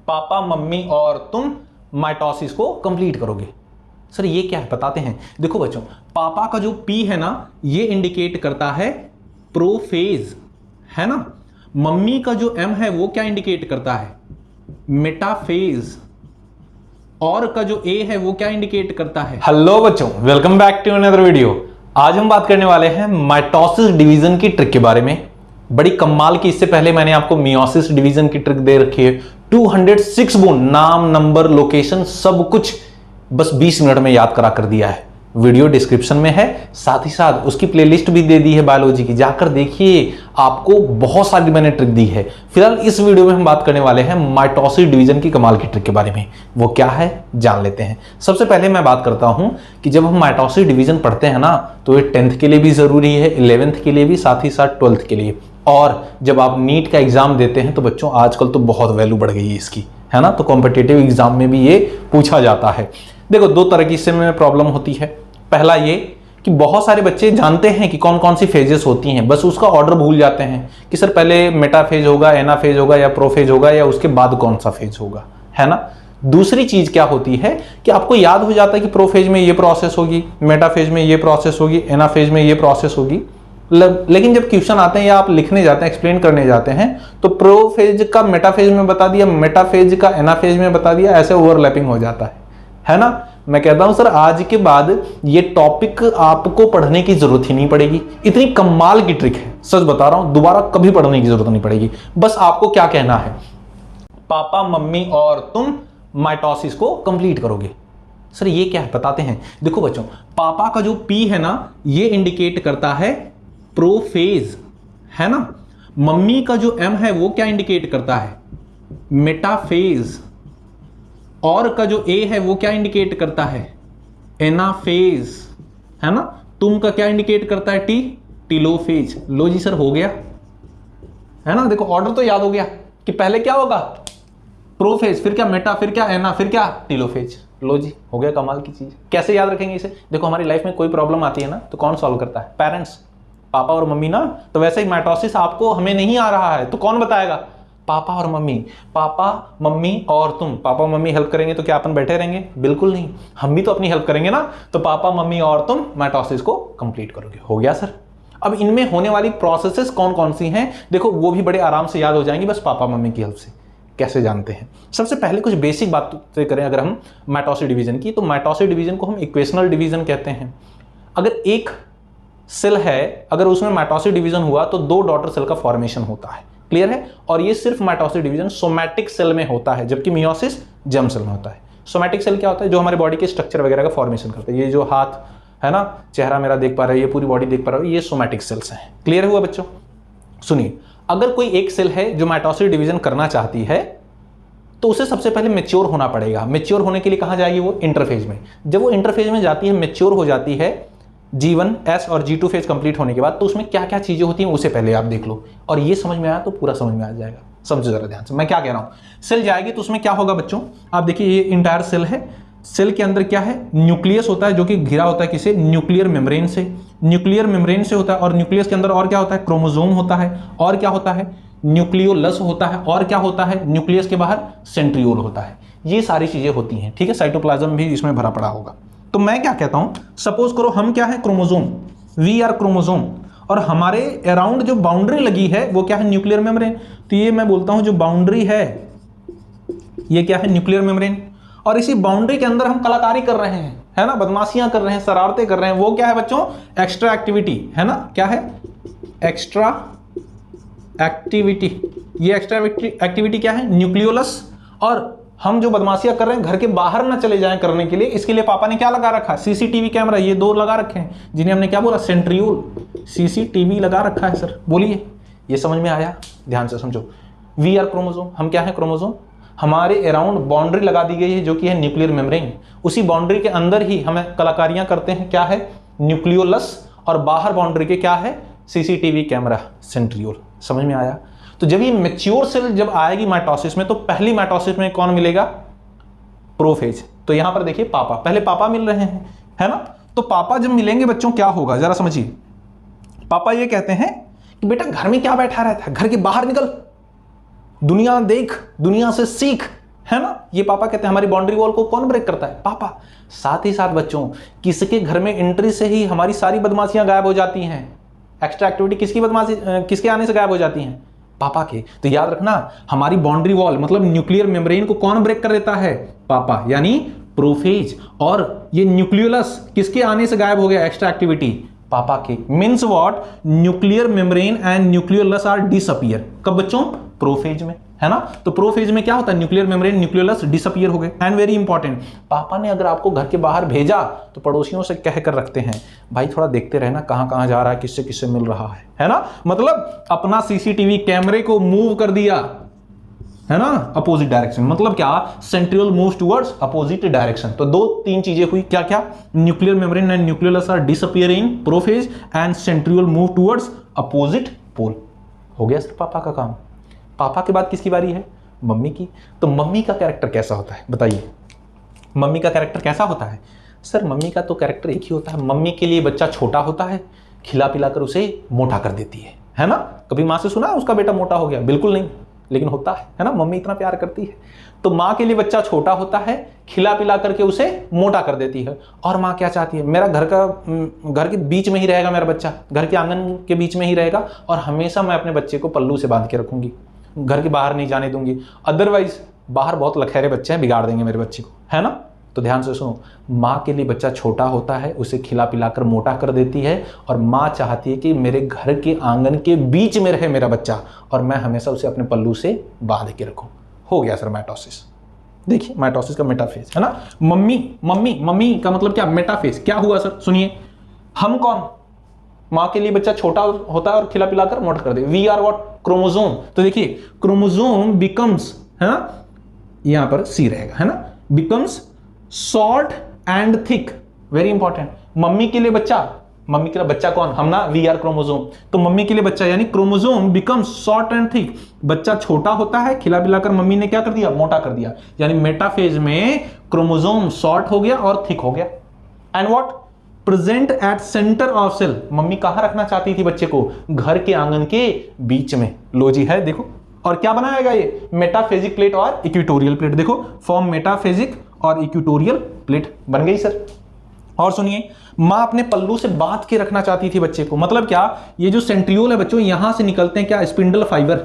Papa mummy और तुम mitosis को कंप्लीट करोगे। सर ये क्या है बताते हैं। देखो बच्चों, पापा का जो पी है ना ये इंडिकेट करता है प्रोफेज, है ना। मम्मी का जो एम है वो क्या इंडिकेट करता है, मेटाफेज। और का जो ए है वो क्या इंडिकेट करता है। हेलो बच्चों, welcome back to another video. आज हम बात करने वाले हैं माइटोसिस डिवीजन की ट्रिक के बारे में। बड़ी कमाल की, इससे पहले मैंने आपको मियोसिस डिवीजन की ट्रिक दे रखी है। 206 बोन, नाम नंबर लोकेशन सब कुछ बस 20 मिनट में याद करा कर दिया है। वीडियो डिस्क्रिप्शन में है, साथ ही साथ उसकी प्लेलिस्ट भी दे दी है बायोलॉजी की, जाकर देखिए। आपको बहुत सारी मैंने ट्रिक दी है। फिलहाल इस वीडियो में हम बात करने वाले हैं माइटोसिस डिवीजन की कमाल की ट्रिक के बारे में। वो क्या है जान लेते हैं। सबसे पहले मैं बात करता हूं कि जब हम माइटोसिस डिवीजन पढ़ते हैं ना तो ये 10th के लिए भी जरूरी है, 11th के लिए भी, साथ ही साथ 12th के लिए। और जब आप नीट का एग्जाम देते हैं तो बच्चों आजकल तो बहुत वैल्यू बढ़ गई है इसकी, है ना। तो कॉम्पिटिटिव एग्जाम में भी ये पूछा जाता है। देखो, दो तरह की इसमें प्रॉब्लम होती है। पहला ये कि बहुत सारे बच्चे जानते हैं कि कौन कौन सी फेजेस होती हैं, बस उसका ऑर्डर भूल जाते हैं कि सर पहले मेटाफेज होगा, एनाफेज होगा या प्रोफेज होगा या उसके बाद कौन सा फेज होगा, है ना। दूसरी चीज क्या होती है कि आपको याद हो जाता है कि प्रोफेज में ये प्रोसेस होगी, मेटाफेज में ये प्रोसेस होगी, एनाफेज में ये प्रोसेस होगी। लेकिन जब क्वेश्चन आते हैं या आप लिखने जाते हैं, एक्सप्लेन करने जाते हैं, तो प्रोफेज का मेटाफेज में बता दिया, मेटाफेज का एनाफेज में बता दिया, ऐसे ओवरलैपिंग हो जाता है ना। मैं कहता हूं सर आज के बाद ये टॉपिक आपको पढ़ने की जरूरत ही नहीं पड़ेगी। इतनी कमाल की ट्रिक है, सच बता रहा हूं, दोबारा कभी पढ़ने की जरूरत नहीं पड़ेगी। बस आपको क्या कहना है, पापा मम्मी और तुम माइटोसिस को कंप्लीट करोगे। सर ये क्या है बताते हैं। देखो बच्चों, पापा का जो पी है ना ये इंडिकेट करता है प्रोफेज, है ना। मम्मी का जो एम है वो क्या इंडिकेट करता है, मेटाफेज। और का जो ए है वो क्या इंडिकेट करता है, एनाफेज, है ना। तुम का क्या इंडिकेट करता है, टीलोफेज। लो जी सर हो गया, है ना। देखो ऑर्डर तो याद हो गया कि पहले क्या होगा, प्रोफेज, फिर क्या मेटा, फिर क्या एना, फिर क्या टीलोफेज। लो जी हो गया कमाल की चीज। कैसे याद रखेंगे इसे। देखो हमारी लाइफ में कोई प्रॉब्लम आती है ना तो कौन सॉल्व करता है, पेरेंट्स, पापा और मम्मी ना। तो वैसे ही माइटोसिस आपको हमें नहीं आ रहा है तो कौन बताएगा, पापा और मम्मी। पापा मम्मी और तुम, पापा मम्मी हेल्प करेंगे तो क्या अपन बैठे रहेंगे, बिल्कुल नहीं, हम भी तो अपनी हेल्प करेंगे ना। तो पापा मम्मी और तुम माइटोसिस को कंप्लीट करोगे। हो गया सर। अब इनमें होने वाली प्रोसेसेस कौन कौन सी हैं, देखो वो भी बड़े आराम से याद हो जाएंगी बस पापा मम्मी की हेल्प से। कैसे जानते हैं, सबसे पहले कुछ बेसिक बातें करें अगर हम माइटोसिस डिवीजन की, तो माइटोसिस डिवीजन को हम इक्वेशनल डिवीजन कहते हैं। अगर एक सेल है, अगर उसमें माइटोसिस डिवीजन हुआ तो दो डॉटर सेल का फॉर्मेशन होता है, क्लियर है। और ये सिर्फ माइटोसिस डिवीजन सोमैटिक सेल में होता है, जबकि मियोसिस जर्म सेल में होता है। सोमैटिक सेल क्या होता है, जो हमारे बॉडी के स्ट्रक्चर वगैरह का फॉर्मेशन करते हैं। ये जो हाथ है ना, चेहरा मेरा देख पा रहे हो, ये पूरी बॉडी देख पा रहे हो, ये सोमैटिक सेल्स हैं। क्लियर हुआ बच्चों। सुनिए, अगर कोई एक सेल है जो माइटोसिस डिवीजन करना चाहती है तो उसे सबसे पहले मैच्योर होना पड़ेगा। मैच्योर होने के लिए कहां जाएगी, वो इंटरफेज में। जब वो इंटरफेज में जाती है, मैच्योर हो जाती है, G1 S और G2 फेज कंप्लीट होने के बाद, तो उसमें क्या क्या चीजें होती हैं उसे पहले आप देख लो। और ये समझ में आया तो पूरा समझ में आ जाएगा। समझो जरा ध्यान से मैं क्या कह रहा हूं। सेल जाएगी तो उसमें क्या होगा बच्चों, आप देखिए ये इंटायर सेल है। सेल के अंदर क्या है, न्यूक्लियस होता है जो कि घिरा होता है किसे, न्यूक्लियर मेम्ब्रेन से। न्यूक्लियर मेम्ब्रेन से होता है, और न्यूक्लियस के अंदर और क्या होता है, क्रोमोसोम होता है, और क्या होता है, न्यूक्लियोलस होता है, और क्या होता है, न्यूक्लियस के बाहर सेंट्रियोल होता है। ये सारी चीजें होती हैं, ठीक है। साइटोप्लाज्म भी इसमें भरा पड़ा होगा। तो मैं क्या कहता हूं, सपोज करो हम क्या है, क्रोमोसोम, वी आर क्रोमोसोम, और हमारे अराउंड जो बाउंड्री लगी है वो क्या है, न्यूक्लियर मेम्ब्रेन। तो ये मैं बोलता हूं जो बाउंड्री है ये क्या है, न्यूक्लियर मेम्ब्रेन। और इसी बाउंड्री के अंदर हम कलाकारी कर रहे हैं, है ना, बदमाशियां कर रहे हैं, शरारतें कर रहे हैं। वो क्या है बच्चों, एक्स्ट्रा एक्टिविटी, है ना। क्या है, एक्स्ट्रा एक्टिविटी। ये एक्स्ट्रा एक्टिविटी क्या है, न्यूक्लियोलस। और हम जो बदमाशियां कर रहे हैं घर के बाहर ना चले जाएं करने के लिए, इसके लिए पापा ने क्या लगा रखा है, सीसीटीवी कैमरा। ये दो लगा रखे हैं जिन्हें हमने क्या बोला, सेंट्रियोल। सीसीटीवी लगा रखा है सर। बोलिए, ये समझ में आया, ध्यान से समझो। वी आर क्रोमोसोम, हम क्या है, क्रोमोसोम। हमारे अराउंड बाउंड्री लगा दी गई है जो कि है न्यूक्लियर मेम्ब्रेन। उसी बाउंड्री के अंदर ही हमें कलाकारियां करते हैं, क्या है, न्यूक्लियोलस। और बाहर बाउंड्री के क्या है, सीसीटीवी कैमरा, सेंट्रियोल। समझ में आया। तो जब ये मैच्योर सेल जब आएगी माइटोसिस में, तो पहली माइटोसिस में कौन मिलेगा, प्रोफेज। तो यहां पर देखिए पापा, पहले पापा मिल रहे हैं, है ना। तो पापा जब मिलेंगे बच्चों क्या होगा जरा समझिए। पापा ये कहते हैं कि बेटा घर में क्या बैठा रहता है, घर के बाहर निकल, दुनिया देख, दुनिया से सीख, है ना। ये पापा कहते हैं हमारी बाउंड्री वॉल को कौन ब्रेक करता है? पापा। साथ ही साथ बच्चों, किसके घर में एंट्री से ही हमारी सारी बदमाशियां गायब हो जाती हैं? एक्स्ट्रा एक्टिविटी किसकी बदमाशी, किसके आने से गायब हो जाती हैं? पापा के। तो याद रखना, हमारी बाउंड्री वॉल मतलब न्यूक्लियर मेम्ब्रेन को कौन ब्रेक कर देता है? पापा, यानी प्रोफेज। और ये न्यूक्लियोलस किसके आने से गायब हो गया? एक्स्ट्रा एक्टिविटी पापा के। Means what? Nuclear membrane and nucleolus are disappear. कब बच्चों? प्रोफेज में, है ना। तो प्रोफेज में क्या होता है? न्यूक्लियर मेम्ब्रेन न्यूक्लियोलस डिसअपियर हो गए। एंड वेरी इंपॉर्टेंट, पापा ने अगर आपको घर के बाहर भेजा तो पड़ोसियों से कह कर रखते हैं, भाई थोड़ा देखते रहना कहां कहां जा रहा है, किससे किससे मिल रहा है ना। मतलब अपना सीसीटीवी कैमरे को मूव कर दिया, है ना, अपोजिट डायरेक्शन। मतलब क्या? Centriole moves towards opposite direction. तो दो तीन चीजें हुई, क्या क्या? Nuclear membrane and nucleolus are disappear in prophase and centriole move towards opposite pole. हो गया सर पापा का काम। पापा के बाद किसकी बारी है? मम्मी की। तो मम्मी का कैरेक्टर कैसा होता है बताइए? मम्मी का कैरेक्टर कैसा होता है? सर मम्मी का तो कैरेक्टर एक ही होता है, मम्मी के लिए बच्चा छोटा होता है, खिला पिला कर उसे मोटा कर देती है ना। कभी माँ से सुना है उसका बेटा मोटा हो गया? बिल्कुल नहीं, लेकिन होता है ना। मम्मी इतना प्यार करती है। तो माँ के लिए बच्चा छोटा होता है, खिला पिला करके उसे मोटा कर देती है। और माँ क्या चाहती है? मेरा घर के बीच में ही रहेगा मेरा बच्चा, घर के आंगन के बीच में ही रहेगा, और हमेशा मैं अपने बच्चे को पल्लू से बांध के रखूंगी, घर के बाहर नहीं जाने दूंगी। अदरवाइज बाहर बहुत लखेरे बच्चे हैं, बिगाड़ देंगे मेरे बच्चे को, है ना। तो ध्यान से सुनो, माँ के लिए बच्चा छोटा होता है, उसे खिला पिलाकर मोटा कर देती है, और माँ चाहती है कि मेरे घर के आंगन के बीच में रहे मेरा बच्चा, और मैं हमेशा उसे अपने पल्लू से बांध के रखूं। हो गया सर माइटोसिस। देखिए माइटोसिस का मेटाफेज, है ना। मम्मी मम्मी मम्मी का मतलब क्या? मेटाफेज। क्या हुआ सर? सुनिए, हम कौन? माँ के लिए बच्चा छोटा होता है और खिला पिलाकर मोटा कर दे। We are what? क्रोमोसोम। तो देखिए क्रोमोसोम बिकम्स, है ना, यहां पर सी रहेगा, है ना, becomes short and thick. Very important. Mummy के लिए बच्चा, मम्मी के लिए बच्चा कौन? हम ना, वी आर क्रोमोसोम। तो मम्मी के लिए बच्चा यानी chromosome becomes short and thick. बच्चा छोटा होता है, खिला पिलाकर मम्मी ने क्या कर दिया? मोटा कर दिया। यानी मेटाफेज में क्रोमोसोम शॉर्ट हो गया और थिक हो गया। And what? Present at centre of cell. मम्मी कहां रखना चाहती थी बच्चे को? घर के आंगन के बीच में। लो जी है, देखो। और क्या बनाएगा ये? मेटाफेजिक प्लेट और इक्वेटोरियल प्लेट। देखो फॉर्म मेटाफेजिक और इक्वेटोरियल प्लेट बन गई सर। और सुनिए, मां अपने पल्लू से बांध के रखना चाहती थी बच्चे को। मतलब क्या? ये जो सेंट्रियोल है बच्चों, यहां से निकलते हैं क्या? स्पिंडल फाइबर,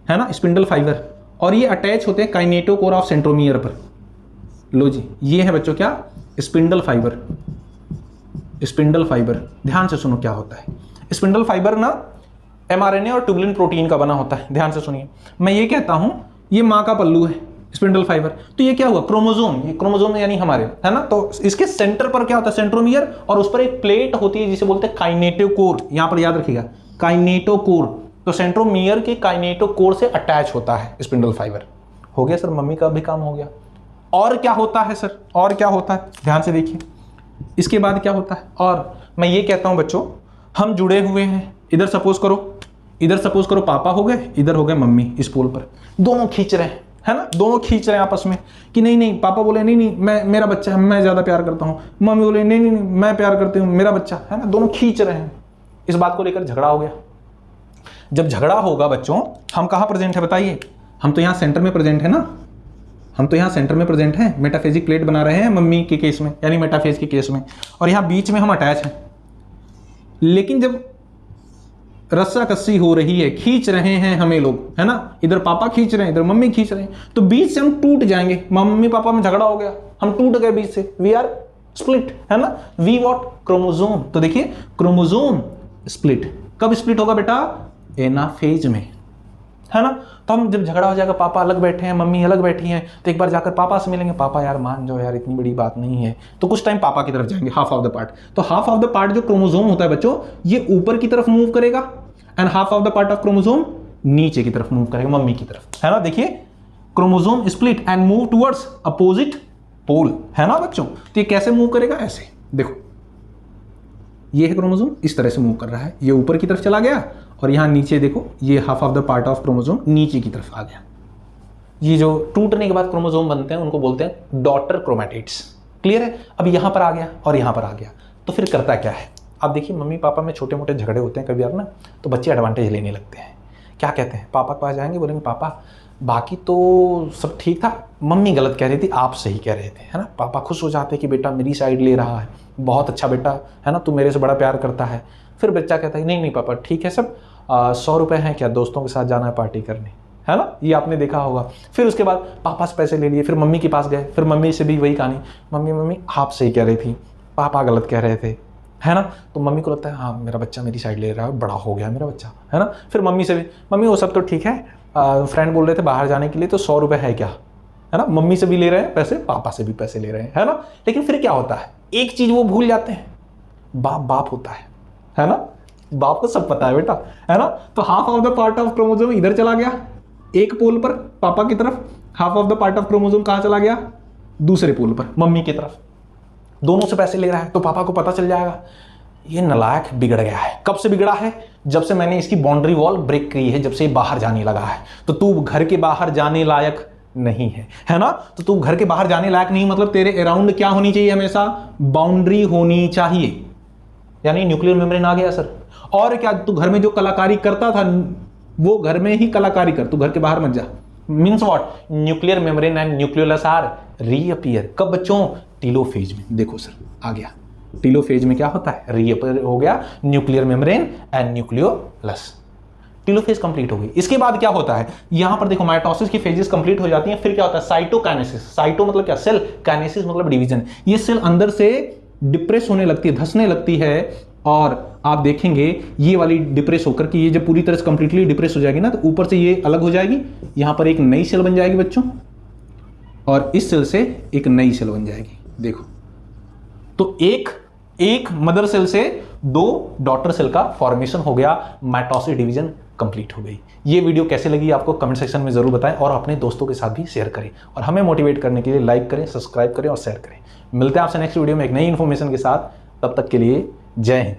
है ना, स्पिंडल फाइबर, और ये अटैच होते हैं काइनेटोकोर ऑफ सेंट्रोमियर पर। लो जी, ये है बच्चों क्या? Spindle fibre. स्पिंडल फाइबर, ध्यान से सुनो क्या होता है। स्पिंडल फाइबर ना एमआरएनए और ट्यूबुलिन प्रोटीन का बना होता है। ध्यान से सुनिए, मैं ये कहता हूं ये मां का पल्लू है, स्पिंडल फाइबर। तो ये क्या हुआ? क्रोमोसोम। ये क्रोमोसोम यानी हमारे, है ना। तो इसके सेंटर पर क्या होता है? सेंट्रोमियर, और उस पर एक प्लेट होती है जिसे बोलते हैं काइनेटोकोर। यहां पर याद रखिएगा, काइनेटोकोर। तो सेंट्रोमियर के काइनेटोकोर से अटैच होता है स्पिंडल फाइबर। हो गया सर, मम्मी का भी काम हो गया। और क्या होता है सर? और क्या होता है? ध्यान से देखिए, इसके बाद क्या होता है? और मैं ये कहता हूं बच्चों, हम जुड़े हुए हैं। इधर सपोज करो पापा हो गए, इधर हो गए मम्मी। इस पोल पर दोनों खींच रहे हैं, है ना, दोनों खींच रहे हैं आपस में कि नहीं नहीं, पापा बोले नहीं नहीं मैं, मेरा बच्चा है, मैं ज्यादा प्यार करता हूं। मम्मी बोले नहीं नहीं मैं प्यार करती हूं, मेरा बच्चा, है ना। दोनों खींच रहे हैं। इस बात को लेकर झगड़ा हो गया। जब झगड़ा होगा बच्चों, हम कहां प्रेजेंट है बताइए? हम तो यहां सेंटर में प्रेजेंट है ना, हम तो यहां सेंटर में प्रेजेंट हैं। मेटाफेजिक प्लेट बना रहे हैं मम्मी के केस में, यानी मेटाफेज के केस में, और यहां बीच में हम अटैच हैं। लेकिन जब रस्सा कस्सी हो रही है, खींच रहे हैं हमें लोग, है ना, इधर पापा खींच रहे हैं, इधर मम्मी खींच रहे हैं, तो बीच से हम टूट जाएंगे। मम्मी पापा में झगड़ा हो गया, हम टूट गए बीच से। वी आर स्प्लिट, है ना। We what? क्रोमोसोम। तो देखिए क्रोमोसोम स्प्लिट कब स्प्लिट होगा बेटा? एनाफेज में, है ना। तो हम जब झगड़ा हो जाएगा, पापा अलग बैठे हैं, मम्मी अलग बैठी हैं, तो एक बार जाकर पापा से मिलेंगे। पापा यार मान जाओ यार, इतनी बड़ी बात नहीं है। तो कुछ टाइम पापा की तरफ जाएंगे, हाफ ऑफ द पार्ट। तो हाफ ऑफ द पार्ट जो क्रोमोसोम होता है बच्चों, ये ऊपर की तरफ मूव करेगा, and half of the part of chromosome नीचे की तरफ मूव करेगा, मम्मी की तरफ, है ना। देखिए chromosome split and move towards opposite pole, है ना बच्चों। तो ये कैसे मूव करेगा? ऐसे देखो, ये है क्रोमोसोम, इस तरह से मूव कर रहा है, ये ऊपर की तरफ चला गया, और यहां नीचे देखो, ये half of the part of chromosome नीचे की तरफ आ गया। ये जो टूटने के बाद क्रोमोसोम बनते हैं उनको बोलते हैं डॉटर क्रोमैटिड्स। क्लियर है? अब यहां पर आ गया और यहां पर आ गया, तो फिर करता क्या है? आप देखिए, मम्मी पापा में छोटे मोटे झगड़े होते हैं कभी यार ना, तो बच्चे एडवांटेज लेने लगते हैं। क्या कहते हैं? पापा के पास जाएंगे, बोलेंगे पापा बाकी तो सब ठीक था, मम्मी गलत कह रही थी, आप सही कह रहे थे, है ना। पापा खुश हो जाते कि बेटा मेरी साइड ले रहा है, बहुत अच्छा बेटा, है ना, तू मेरे से बड़ा प्यार करता है। फिर बच्चा कहता है नहीं नहीं पापा ठीक है सब, 100 रुपये हैं क्या, दोस्तों के साथ जाना है पार्टी करने, है ना, ये आपने देखा होगा। फिर उसके बाद पापा से पैसे ले लिए, फिर मम्मी के पास गए, फिर मम्मी से भी वही कहानी, मम्मी मम्मी आप सही कह रही थी, पापा गलत कह रहे थे, है ना। तो मम्मी को लगता है हाँ मेरा बच्चा मेरी साइड ले रहा है, बड़ा हो गया मेरा बच्चा, है ना। फिर मम्मी से भी, मम्मी वो सब तो ठीक है, फ्रेंड बोल रहे थे बाहर जाने के लिए, तो 100 रुपये है क्या, है ना। मम्मी से भी ले रहे हैं पैसे, पापा से भी पैसे ले रहे हैं, है ना। लेकिन फिर क्या होता है, एक चीज वो भूल जाते हैं, बाप बाप होता है ना। बाप को सब पता है बेटा, है ना। तो half of the part of chromosome इधर चला गया एक पोल पर पापा की तरफ, half of the part of chromosome कहां चला गया, दूसरे पोल पर मम्मी की तरफ। दोनों से पैसे ले रहा है, तो पापा को पता चल जाएगा ये नालायक बिगड़ गया है। कब से बिगड़ा है, जब से मैंने इसकी बाउंड्री वॉल ब्रेक की है, जब से ये बाहर जाने लगा है। तो तू घर के बाहर जाने लायक नहीं है ना। तो तू घर के बाहर जाने लायक नहीं, मतलब तेरे अराउंड क्या होनी चाहिए, हमेशा बाउंड्री होनी चाहिए, यानी न्यूक्लियर मेम्ब्रेन आ गया सर। और क्या, तू घर में जो कलाकारी करता था वो घर में ही कलाकारी कर, तू घर के बाहर मत जा। Means what, nuclear membrane and nucleolus are reappear. कब बच्चों, टीलोफेज में। देखो सर आ गया, टीलोफेज में क्या होता है, रीअपियर हो गया nuclear membrane and nucleolus. Telophase complete हो गई। इसके बाद क्या होता है, यहां पर देखो माइटोसिस की फेजेस कंप्लीट हो जाती हैं। फिर क्या होता है, साइटोकाइनेसिस। साइटो मतलब क्या, सेल, काइनेसिस मतलब डिवीजन। ये सेल अंदर से डिप्रेस होने लगती है, धंसने लगती है, और आप देखेंगे ये वाली डिप्रेस होकर कि ये जब पूरी तरह से कंप्लीटली डिप्रेस हो जाएगी ना, तो ऊपर से ये अलग हो जाएगी, यहां पर एक नई सेल बन जाएगी बच्चों, और इस सेल से एक नई सेल बन जाएगी। देखो तो एक मदर सेल से 2 डॉटर सेल का फॉर्मेशन हो गया, माइटोसिस डिवीजन कंप्लीट हो गई। ये वीडियो कैसे लगी आपको कमेंट सेक्शन में जरूर बताएं, और अपने दोस्तों के साथ भी शेयर करें, और हमें मोटिवेट करने के लिए लाइक करें, सब्सक्राइब करें और शेयर करें। मिलते हैं आपसे नेक्स्ट वीडियो में एक नई इंफॉर्मेशन के साथ, तब तक के लिए जय हिंद।